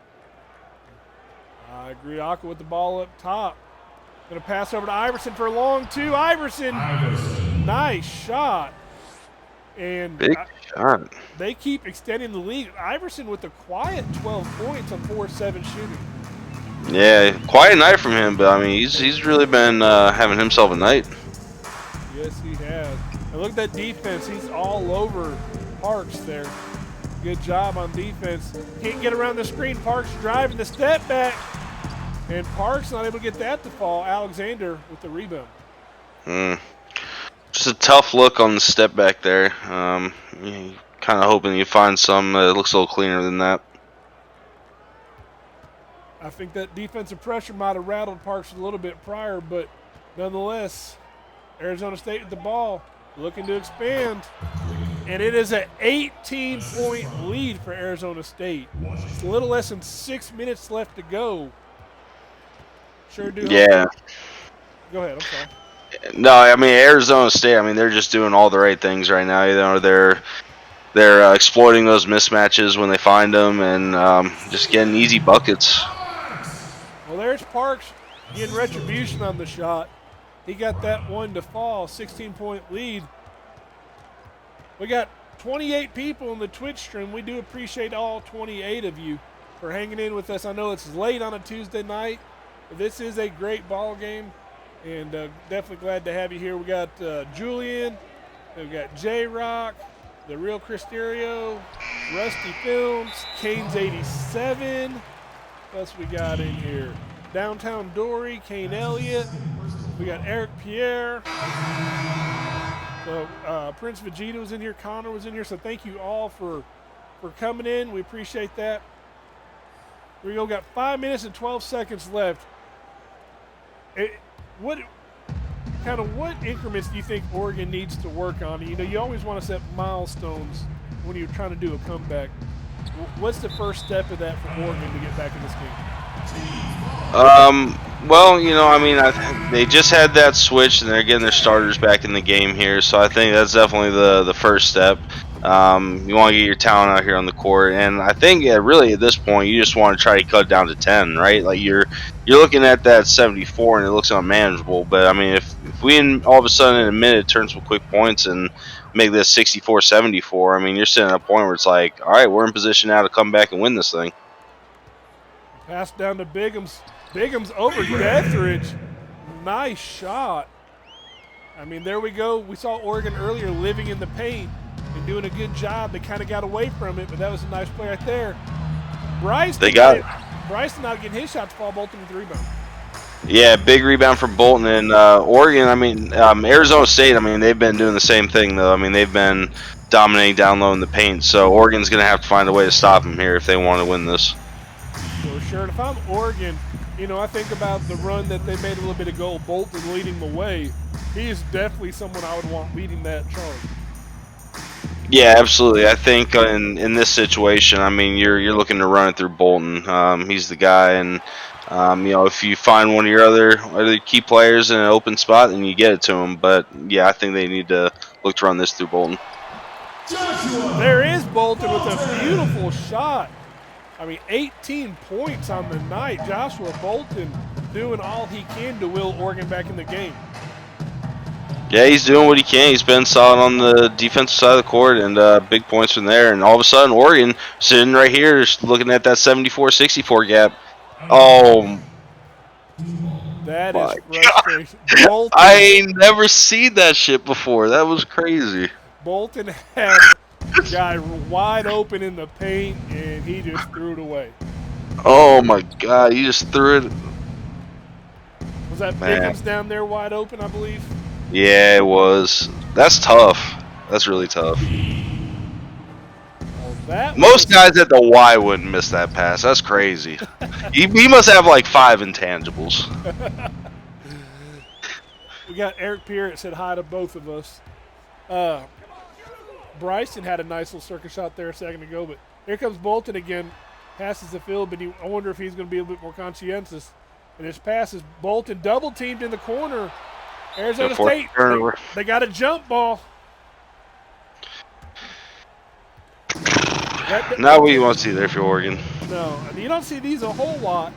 I agree. Aka with the ball up top. Going to pass over to Iverson for a long two. Iverson. Nice shot. And big shot. They keep extending the lead. Iverson with a quiet 12 points on 4-7 shooting. Yeah, quiet night from him, but I mean, he's really been having himself a night. Yes, he has. And look at that defense. He's all over Parks there. Good job on defense. Can't get around the screen. Parks driving the step back. And Parks not able to get that to fall. Alexander with the rebound. Just a tough look on the step back there. Kind of hoping you find some that looks a little cleaner than that. I think that defensive pressure might have rattled Parks a little bit prior, but nonetheless, Arizona State with the ball, looking to expand. And it is an 18-point lead for Arizona State. It's a little less than 6 minutes left to go. Sure do. Yeah. Go ahead, I'm sorry. No, I mean, Arizona State, I mean, they're just doing all the right things right now. They're exploiting those mismatches when they find them and just getting easy buckets. Well, there's Parks getting retribution on the shot. He got that one to fall, 16-point lead. We got 28 people in the Twitch stream. We do appreciate all 28 of you for hanging in with us. I know it's late on a Tuesday night, but this is a great ball game, and definitely glad to have you here. We got Julian, we've got J-Rock, The Real Cristerio, Rusty Films, Kane's 87. Plus we got in here Downtown Dory, Kane Elliott. We got Eric Pierre. So Prince Vegeta was in here, Connor was in here. So thank you all for coming in. We appreciate that. Here we go. Got 5 minutes and 12 seconds left. What increments do you think Oregon needs to work on? You know, you always want to set milestones when you're trying to do a comeback. What's the first step of that for Oregon to get back in this game? Well, you know, I mean, they just had that switch, and they're getting their starters back in the game here, so I think that's definitely the first step. You want to get your talent out here on the court, and I think really at this point you just want to try to cut down to 10, right? Like you're looking at that 74, and it looks unmanageable. But I mean, if we all of a sudden in a minute turn some quick points and make this 64-74, I mean, you're sitting at a point where it's like, all right, we're in position now to come back and win this thing. Pass down to Bigham's. Bigham's over Deathridge. Nice shot. I mean, there we go. We saw Oregon earlier living in the paint and doing a good job. They kind of got away from it, but that was a nice play right there. Bryson not getting his shot to fall. Bolton with the rebound. Yeah, big rebound from Bolton. And Oregon, I mean, Arizona State, I mean, they've been doing the same thing, though. I mean, they've been dominating down low in the paint. So Oregon's going to have to find a way to stop them here if they want to win this. For sure. And if I'm Oregon, You know, I think about the run that they made a little bit ago, Bolton leading the way. He is definitely someone I would want leading that charge. Yeah, absolutely. I think in this situation, I mean, you're looking to run it through Bolton. He's the guy, and if you find one of your other key players in an open spot, then you get it to him. But yeah, I think they need to look to run this through Bolton. There is Bolton with a beautiful shot. I mean, 18 points on the night. Joshua Bolton doing all he can to will Oregon back in the game. Yeah, he's doing what he can. He's been solid on the defensive side of the court, and big points from there. And all of a sudden, Oregon sitting right here, just looking at that 74-64 gap. Oh That is my frustration. God. I ain't never seen that shit before. That was crazy. Bolton had a guy wide open in the paint, and he just threw it away. Oh my God, he just threw it. Was that Biggums down there wide open, I believe? Yeah, it was. That's tough. That's really tough. Most guys at the Y wouldn't miss that pass. That's crazy. he must have like 5 intangibles. We got Eric Pierre said hi to both of us. Bryson had a nice little circus shot there a second ago, but here comes Bolton again. Passes the field, but I wonder if he's going to be a bit more conscientious. And his pass is Bolton double teamed in the corner. Arizona State, they got a jump ball. Not what you want to see there for Oregon. No, I mean, you don't see these a whole lot,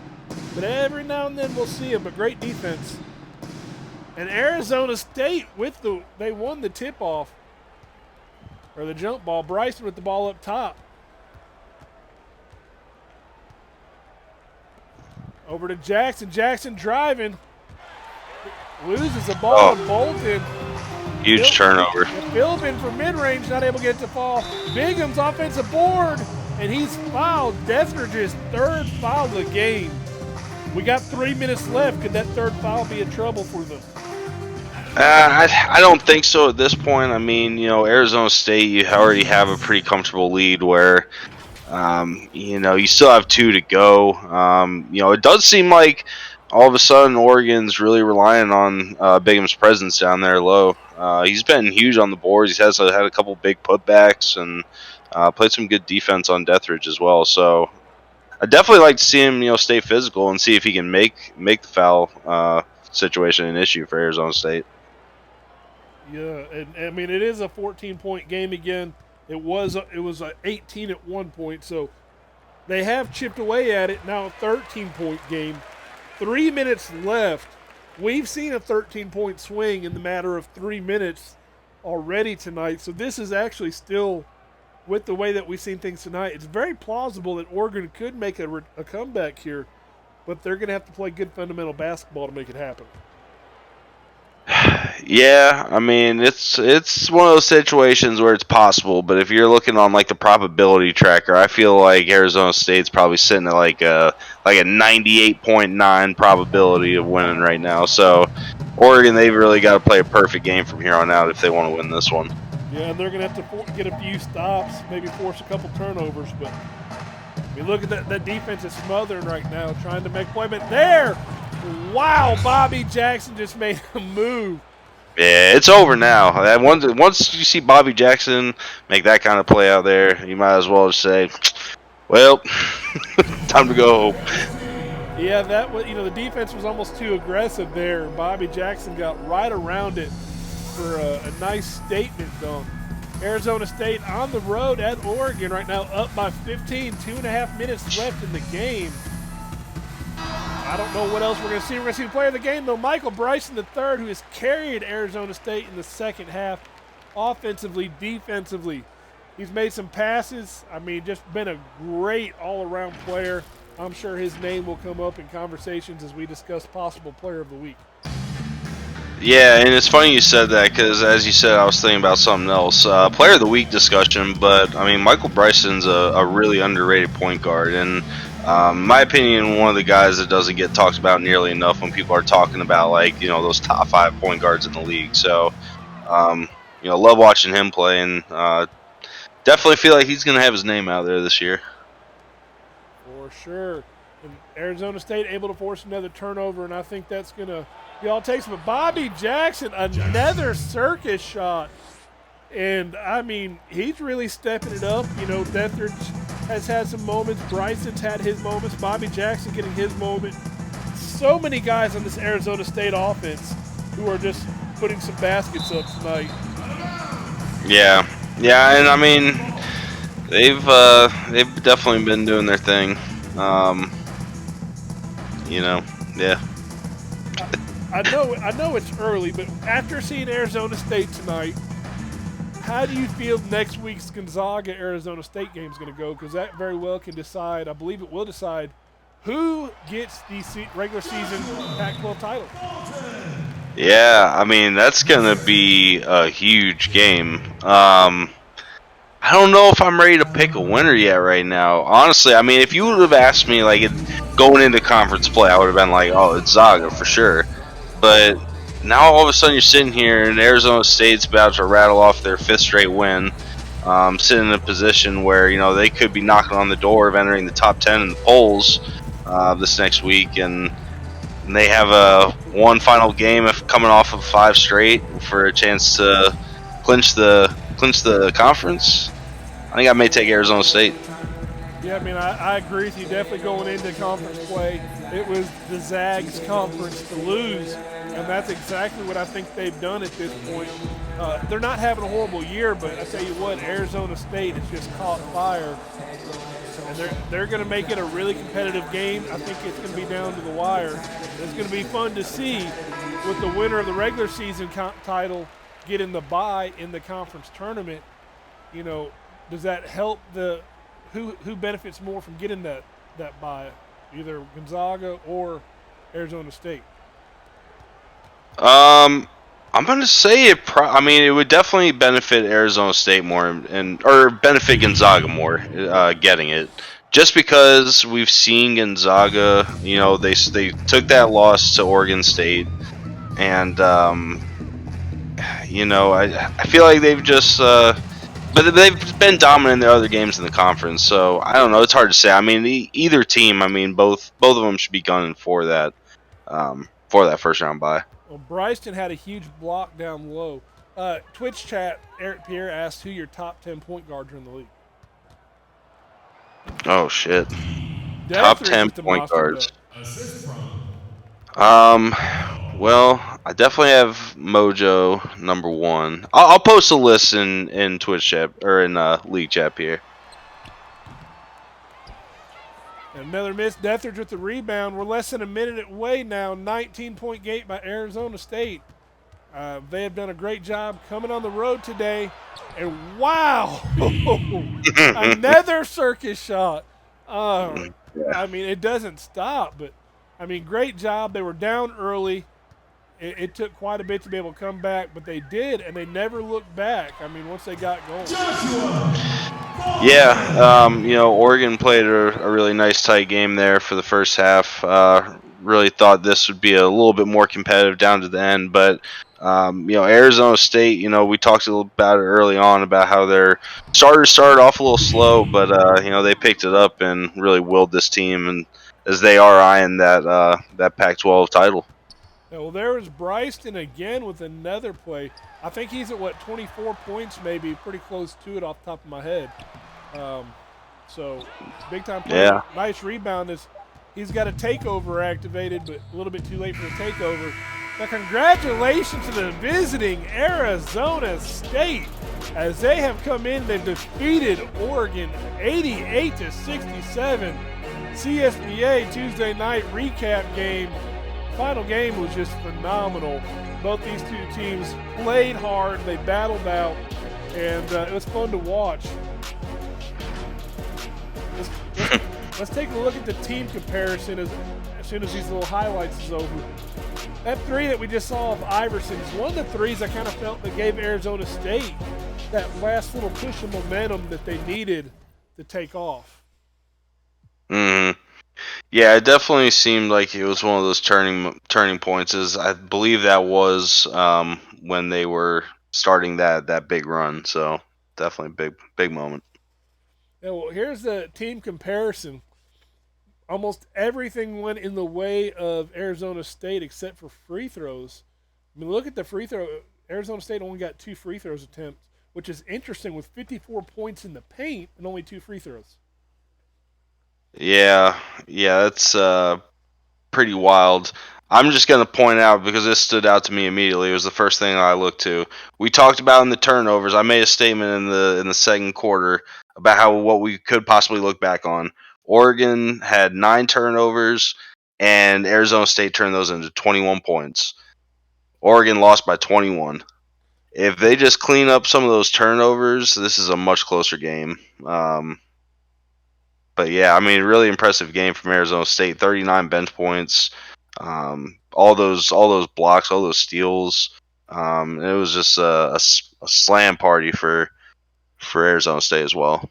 but every now and then we'll see them. But great defense. And Arizona State they won the tip off or the jump ball. Bryson with the ball up top. Over to Jackson. Jackson driving. Loses the ball to Bolton. Huge turnover. Philbin from mid-range, not able to get it to fall. Bigham's offensive board, and he's fouled. Deathridge's third foul of the game. We got 3 minutes left. Could that third foul be in trouble for them? I don't think so at this point. I mean, Arizona State, you already have a pretty comfortable lead where, you still have 2 to go. It does seem like all of a sudden Oregon's really relying on Bigham's presence down there low. He's been huge on the boards. He has had a couple big putbacks and played some good defense on Deathridge as well. So I definitely like to see him, stay physical and see if he can make the foul situation an issue for Arizona State. Yeah, and I mean it is a 14-point game again. It was 18 at one point, so they have chipped away at it. Now a 13-point game. 3 minutes left. We've seen a 13-point swing in the matter of 3 minutes already tonight. So this is actually still, with the way that we've seen things tonight, it's very plausible that Oregon could make a comeback here, but they're going to have to play good fundamental basketball to make it happen. Yeah, I mean it's one of those situations where it's possible, but if you're looking on like the probability tracker, I feel like Arizona State's probably sitting at like a 98.9 probability of winning right now. So Oregon, they've really got to play a perfect game from here on out if they want to win this one. Yeah, and they're going to have to get a few stops, maybe force a couple turnovers, but you look at that defense is smothering right now, trying to make play, but there. Wow, Bobby Jackson just made a move. Yeah, it's over now. Once you see Bobby Jackson make that kind of play out there, you might as well just say, well, time to go home. Yeah, that was, the defense was almost too aggressive there. Bobby Jackson got right around it for a nice statement dunk. Arizona State on the road at Oregon right now, up by 15, 2.5 minutes left in the game. I don't know what else we're going to see. We're going to see the player of the game, though, Michael Bryson III, who has carried Arizona State in the second half, offensively, defensively. He's made some passes. I mean, just been a great all-around player. I'm sure his name will come up in conversations as we discuss possible player of the week. Yeah, and it's funny you said that because, as you said, I was thinking about something else. Player of the week discussion, but, I mean, Michael Bryson's a really underrated point guard, and in my opinion, one of the guys that doesn't get talked about nearly enough when people are talking about, like, those top 5 point guards in the league. So, love watching him play, and definitely feel like he's going to have his name out there this year. For sure. And Arizona State able to force another turnover, and I think that's going to be all it takes. But Bobby Jackson, another circus shot. And, I mean, he's really stepping it up. You know, Dethridge has had some moments. Bryson's had his moments. Bobby Jackson getting his moment. So many guys on this Arizona State offense who are just putting some baskets up tonight. Yeah, yeah, and I mean, they've definitely been doing their thing. You know, yeah. I know it's early, but after seeing Arizona State tonight, how do you feel next week's Gonzaga Arizona State game is going to go? Because that very well can decide. I believe it will decide who gets the regular season Pac-12 title. Yeah, I mean that's gonna be a huge game. I don't know if I'm ready to pick a winner yet right now. Honestly, I mean if you would have asked me like going into conference play, I would have been like, oh, it's Zaga for sure. But now all of a sudden you're sitting here and Arizona State's about to rattle off their fifth straight win, sitting in a position where they could be knocking on the door of entering the top 10 in the polls this next week, and they have a one final game of coming off of five straight for a chance to clinch the conference. I think I may take Arizona State. Yeah, I mean, I agree with you. Definitely going into conference play, it was the Zags conference to lose, and that's exactly what I think they've done at this point. They're not having a horrible year, but I tell you what, Arizona State has just caught fire, and they're going to make it a really competitive game. I think it's going to be down to the wire. It's going to be fun to see with the winner of the regular season title getting the bye in the conference tournament. You know, does that help the who benefits more from getting that bye, either Gonzaga or Arizona State? I'm gonna say it. I mean, it would definitely benefit Arizona State more, or benefit Gonzaga more, getting it. Just because we've seen Gonzaga, they took that loss to Oregon State, and I feel like they've just but they've been dominant in their other games in the conference. So I don't know. It's hard to say. I mean, either team. I mean, both of them should be gunning for that first round bye. Well, Bryson had a huge block down low. Twitch chat, Eric Pierre asked who your top 10 point guards are in the league. Oh shit! Top Dethridge 10 with the point monster guards. dunk. Well, I definitely have Mojo number one. I'll post a list in Twitch chat or in League chat here. And another miss. Dethridge with the rebound. We're less than a minute away now. 19-point game by Arizona State. They have done a great job coming on the road today. And wow, another circus shot. I mean, it doesn't stop, but I mean, great job. They were down early. It took quite a bit to be able to come back, but they did, and they never looked back. I mean, once they got going. Yeah, Oregon played a really nice tight game there for the first half. Really thought this would be a little bit more competitive down to the end, but Arizona State. We talked a little about it early on about how their starters started off a little slow, but they picked it up and really willed this team, and as they are eyeing that Pac-12 title. Yeah, well, there was Bryson again with another play. I think he's at 24 points, maybe pretty close to it off the top of my head. So big time play. Yeah. Nice rebound. He's got a takeover activated, but a little bit too late for the takeover. Now, congratulations to the visiting Arizona State as they have come in. They've defeated Oregon 88-67. CSBA Tuesday night recap game. Final game was just phenomenal. Both these two teams played hard. They battled out, and it was fun to watch. Let's take a look at the team comparison as soon as these little highlights is over. That three that we just saw of Iverson is one of the threes I kind of felt that gave Arizona State that last little push of momentum that they needed to take off. Mm-hmm. Yeah, it definitely seemed like it was one of those turning points. I believe that was when they were starting that big run. So definitely big moment. Yeah, well, here's the team comparison. almost everything went in the way of Arizona State except for free throws. I mean, look at the free throw. Arizona State only got 2 free throws attempts, which is interesting with 54 points in the paint and only 2 free throws. Yeah, yeah, that's pretty wild. I'm just gonna point out because this stood out to me immediately. It was the first thing I looked to. We talked about in the turnovers. I made a statement in the second quarter about how what we could possibly look back on. Oregon had 9 turnovers, and Arizona State turned those into 21 points. Oregon lost by 21. If they just clean up some of those turnovers, this is a much closer game. But yeah, I mean, really impressive game from Arizona State. 39 bench points, all those blocks, all those steals. It was just a slam party for Arizona State as well.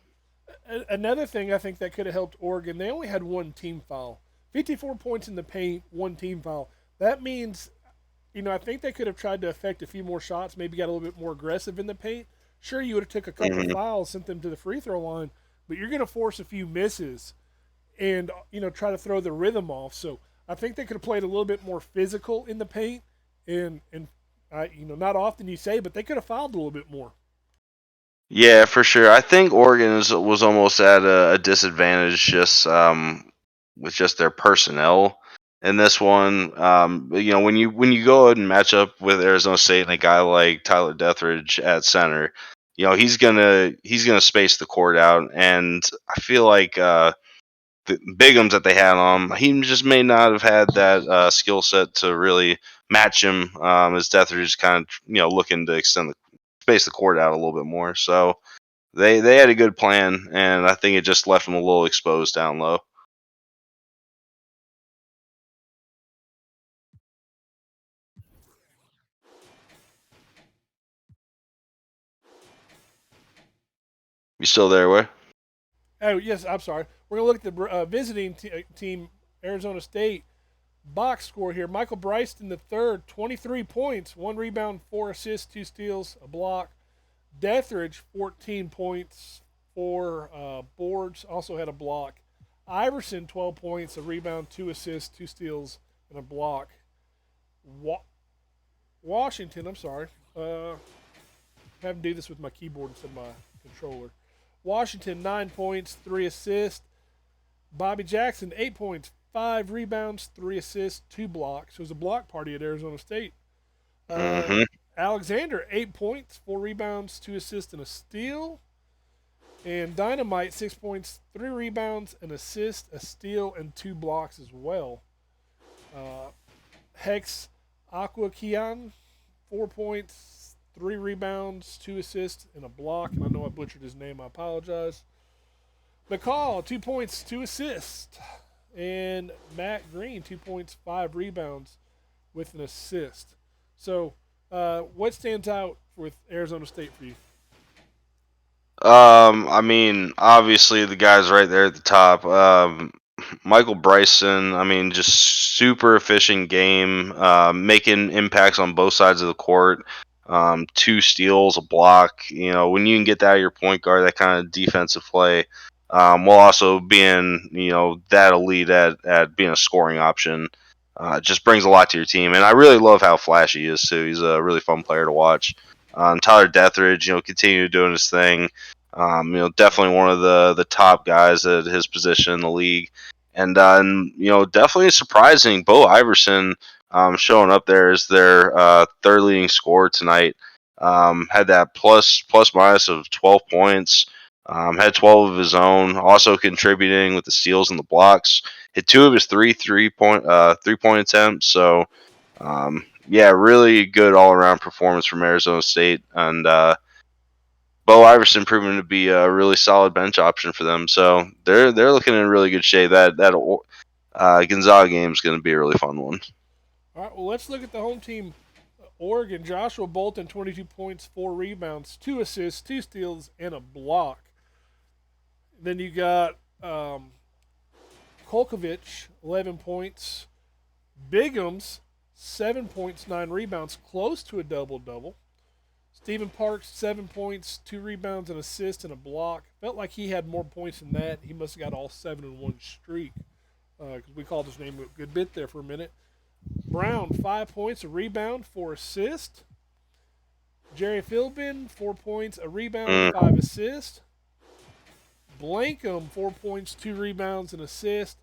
Another thing I think that could have helped Oregon, they only had one team foul. 54 points in the paint, one team foul. That means, I think they could have tried to affect a few more shots, maybe got a little bit more aggressive in the paint. Sure, you would have took a couple Hmm. fouls, sent them to the free throw line, but you're going to force a few misses and try to throw the rhythm off. So I think they could have played a little bit more physical in the paint, and not often you say, but they could have fouled a little bit more. Yeah, for sure. I think Oregon was almost at a disadvantage just with just their personnel in this one. When you go ahead and match up with Arizona State and a guy like Tyler Deathridge at center, he's gonna space the court out, and I feel like the Bigums that they had on him, he just may not have had that skill set to really match him. As Deathridge is kind of looking to extend the space the court out a little bit more. So they had a good plan, and I think it just left them a little exposed down low. You still there, way? Oh, yes, I'm sorry. We're going to look at the visiting team, Arizona State. Box score here. Michael Bryson the third, 23 points, 1 rebound, 4 assists, 2 steals, a block. Deathridge, 14 points, 4 boards, also had a block. Iverson, 12 points, a rebound, 2 assists, 2 steals, and a block. Washington, I'm sorry. Having to do this with my keyboard instead of my controller. Washington, 9 points, 3 assists. Bobby Jackson, 8 points, 5 rebounds, 3 assists, 2 blocks. It was a block party at Arizona State. Uh, Hmm. Alexander, 8 points, 4 rebounds, 2 assists, and a steal. And Dynamite, 6 points, 3 rebounds, an assist, a steal, and 2 blocks as well. Uh, Hex Aquakian, 4 points, 3 rebounds, 2 assists, and a block. And I know I butchered his name. I apologize. McCall, 2 points, 2 assists. And Matt Green, 2 points, 5 rebounds with an assist. So, what stands out with Arizona State for you? I mean, obviously the guys right there at the top. Michael Bryson, I mean, just super efficient game, making impacts on both sides of the court. 2 steals, a block. When you can get that out of your point guard, that kind of defensive play, while also being, that elite at being a scoring option, just brings a lot to your team. And I really love how flashy he is too. He's a really fun player to watch. Tyler Deathridge, continue doing his thing. Definitely one of the top guys at his position in the league, and definitely surprising. Bo Iverson showing up there as their third leading scorer tonight. Had that plus minus of 12 points. Had 12 of his own, also contributing with the steals and the blocks. Hit 2 of his 3 point attempts. So yeah, really good all around performance from Arizona State, and Bo Iverson proving to be a really solid bench option for them. So they're looking in really good shape. That Gonzaga game is going to be a really fun one. All right, well, let's look at the home team. Oregon, Joshua Bolton, 22 points, 4 rebounds, 2 assists, 2 steals, and a block. Then you got Kolkovich, 11 points. Bigums, 7 points, 9 rebounds, close to a double double. Stephen Parks, 7 points, 2 rebounds, an assist, and a block. Felt like he had more points than that. He must have got all seven in one streak. because we called his name a good bit there for a minute. Brown, 5 points, a rebound, 4 assists. Jerry Philbin, 4 points, a rebound, 5 assists. Blankham, 4 points, 2 rebounds, and assist.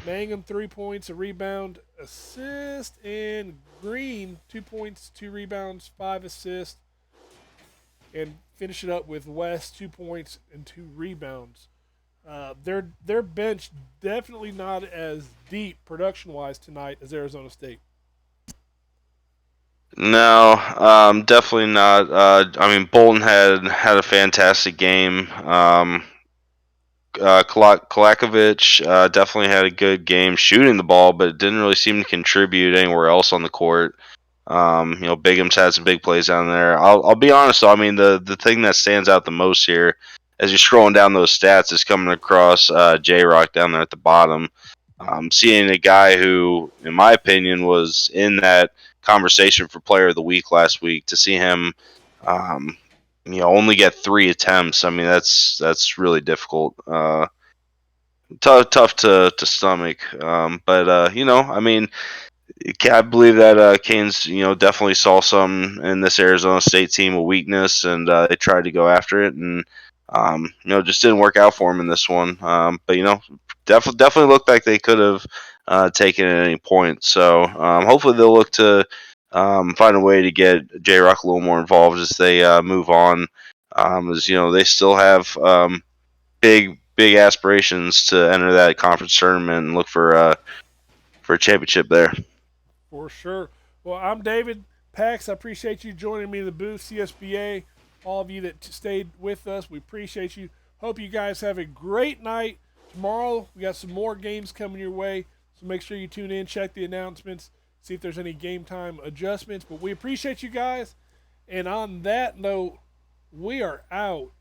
Mangum, 3 points, a rebound, assist. And Green, 2 points, 2 rebounds, 5 assists. And finish it up with West, 2 points and 2 rebounds. Their bench definitely not as deep production-wise tonight as Arizona State. No, definitely not. I mean, Bolton had a fantastic game. Kolakovic definitely had a good game shooting the ball, but it didn't really seem to contribute anywhere else on the court. Bigham's had some big plays down there. I'll be honest though. I mean, the thing that stands out the most here, as you're scrolling down those stats, is coming across J Rock down there at the bottom. Seeing a guy who, in my opinion, was in that conversation for Player of the Week last week. To see him, only get 3 attempts. I mean, that's really difficult. Tough to stomach. I mean, I believe that Canes, definitely saw some in this Arizona State team a weakness, and they tried to go after it, and just didn't work out for them in this one. But definitely looked like they could have taken it at any point. So hopefully they'll look to find a way to get J Rock a little more involved as they move on. As they still have big aspirations to enter that conference tournament and look for a championship there. For sure. Well, I'm David Pax. I appreciate you joining me in the booth, CSBA. All of you that stayed with us, we appreciate you. Hope you guys have a great night. Tomorrow, we got some more games coming your way, so make sure you tune in, check the announcements, see if there's any game time adjustments. But we appreciate you guys. And on that note, we are out.